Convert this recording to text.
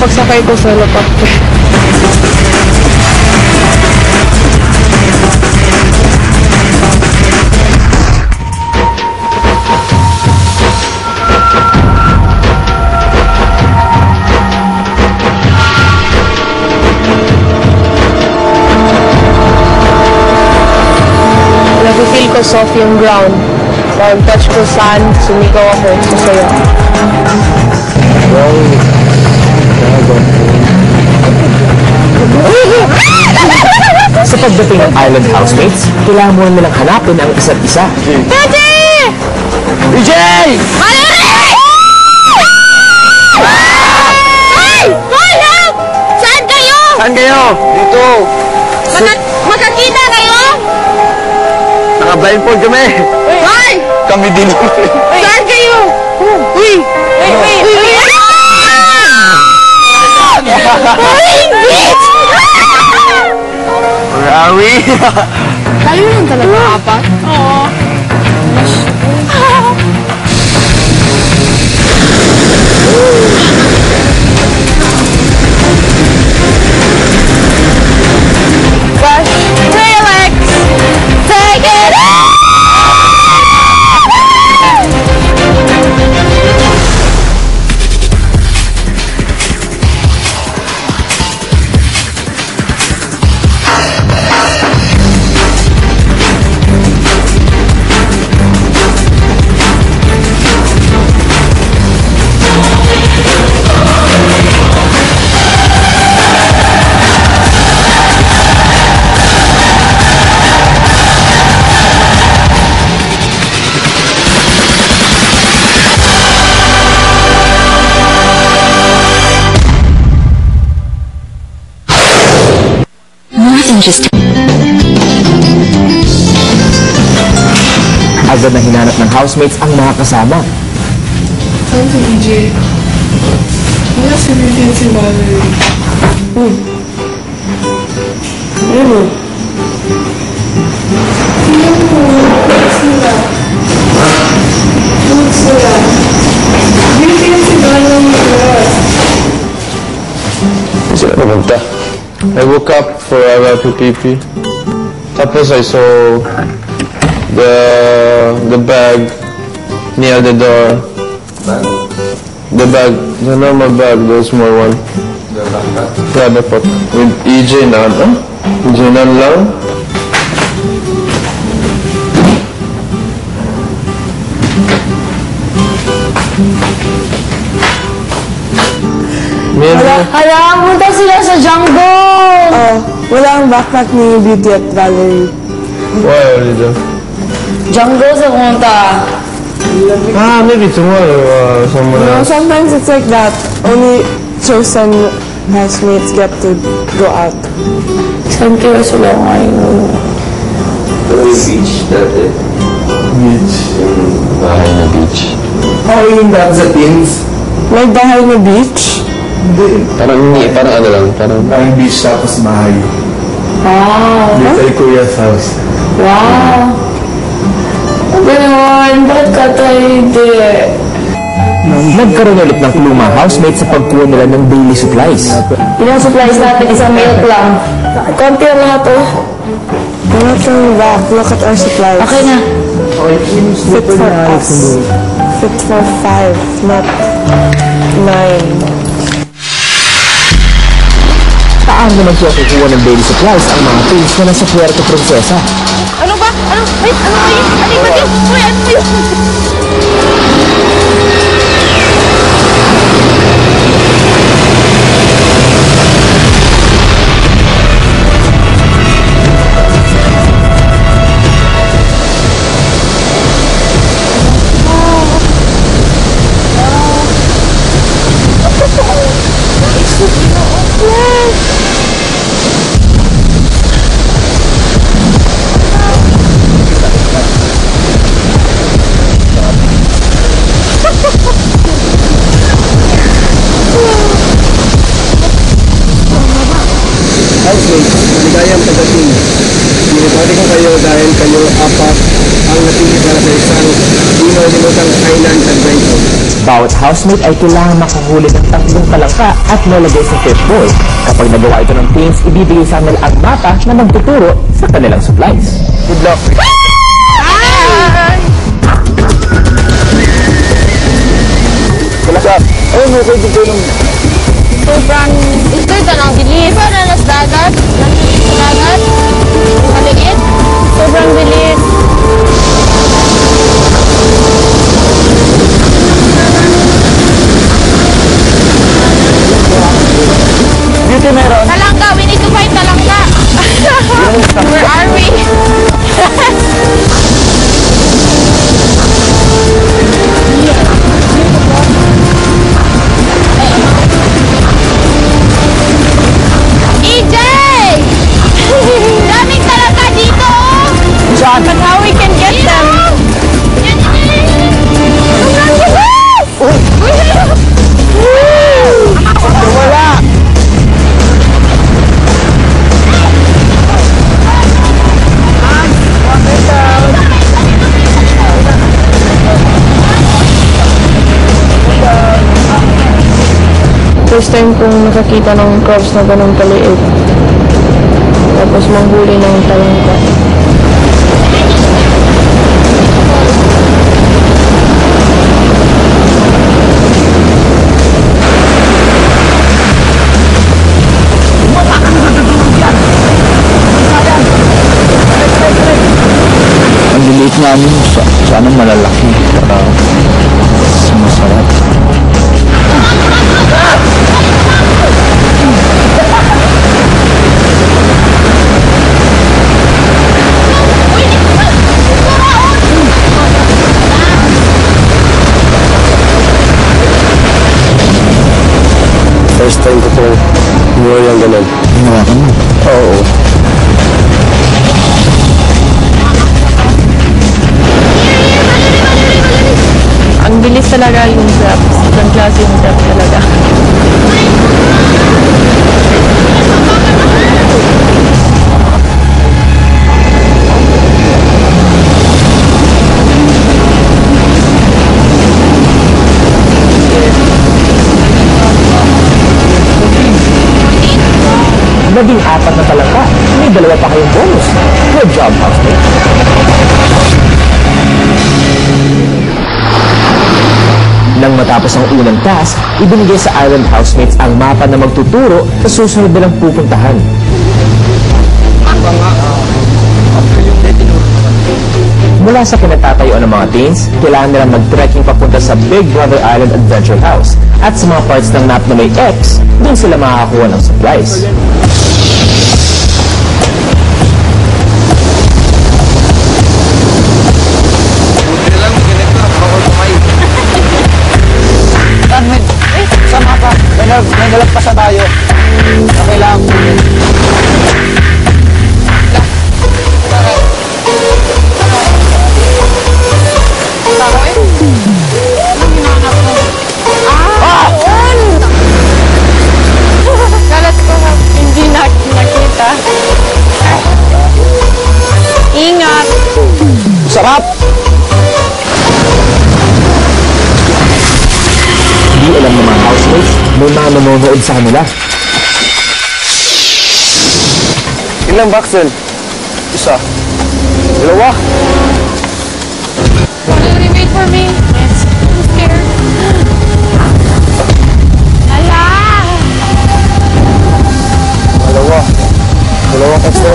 pagsakay ko sa helicopter. Nag-feel ko soft yung ground. Parang touch ko sand, sumigaw ako, masaya. Sa pagdating ng island housemates, kailangan mo nilang hanapin ang isa't isa. Tete! EJ! Ay! Hold! Saan kayo? Saan kayo? Dito! Magkakita kayo? Naka-blindfold kami! Ay! Kami din. Saan kayo? Uy! Bitch! Where are we? Tayo lang talaga, apat? Oo. Gosh, Alex! Take it out! Agad na hinanap ng housemates ang mga kasama. Saan si EJ? Wala si Vivian si Valerie. Ano? Tingnan mo, sila. Sila. Vivian si Valerie. Sila pumunta. I woke up for a pipi. Tapos I saw the bag near the door. The bag, the normal bag, the small one. The backpack? Yeah, backpack. With EJ na, EJ na lang. Hala, punta sila sa jungle! Oh, wala ang backpack ni Beauty at Valerie. Why only though? Jungle sa punta. Maybe tomorrow someone No, else. sometimes it's like that. Only chosen housemates get to go out. Saan kayo sila ngayon? Beach dati. Beach. Bahay na beach. Oh, yung dati sa teens. May bahay na beach? Parang ano lang, parang beach tapos bahay. Wow! Little Kuya's house. Wow! Ganon, bakit ka tayo hindi? Nagkaroon ulit ng kuluma housemates sa pagkuha nila ng daily supplies. Ilang supplies natin, isang milk lang. Konti lang nga to. We're not coming back. Look at our supplies. Okay na. Fit for us. Fit for 5, not 9. Paano naman siya kukuha ng daily supplies ang mga tools na nasa Puerto Princesa? Ano ba? Ano? Wait, ano ba yun? Ano ba yun? Uy, ano ba yun? housemates, maligayang pagdating. Binibati ko kayo dahil kayo apat ang napili para sa isang di malilimutang island adventure. Bawat housemate ay kailangan makahuli ng 3 palangka at nalagay sa fishbowl. Kapag nagawa ito ng teams, ibibigay sa kanila ang mapa na magtuturo sa kanilang supplies. Good luck. Wala ayun, may pwede ko nung Sobrang, ito ang bilis. Para nas dagat, nandito sa dagat, maliit. Sobrang bilis. beauty meron. Talangga, we need to find talangga. Where are we? EJ! Daming talangga dito! Saan? But how we can get them? Sobrang bilis! Wala! First time kong nakakita ng crabs na ganun kaliit. Tapos manghuli ng talangka. Ang liliit namin, sana malalaki para masarap. First time ko po umuwi ang ganun. Ginawa ka mo. Oo. Ang bilis talaga yung crabs. Ibang klase yung crabs talaga. Naging 4 na talangka. May 2 pa kayong bonus. Good job, housemate. Nang matapos ang unang task, ibinigay sa island housemates ang mapa na magtuturo sa susunod nilang pupuntahan. Mula sa kinatatayuan ng mga teens, kailangan nilang mag-trekking papunta sa Big Brother Island Adventure House. At sa mga parts ng map na may X, doon sila makakakuha ng supplies. Sama ka. May nalagpasan tayo. Okay lang. Kalat ko hindi nakita. Ingat! Sarap! Di alam ng mga housemates, may mga nanonood sa kanila. Ilang box yun? Isa. 2. Will wait for me? Yes. I'm scared. Ala! 2. 2 extra.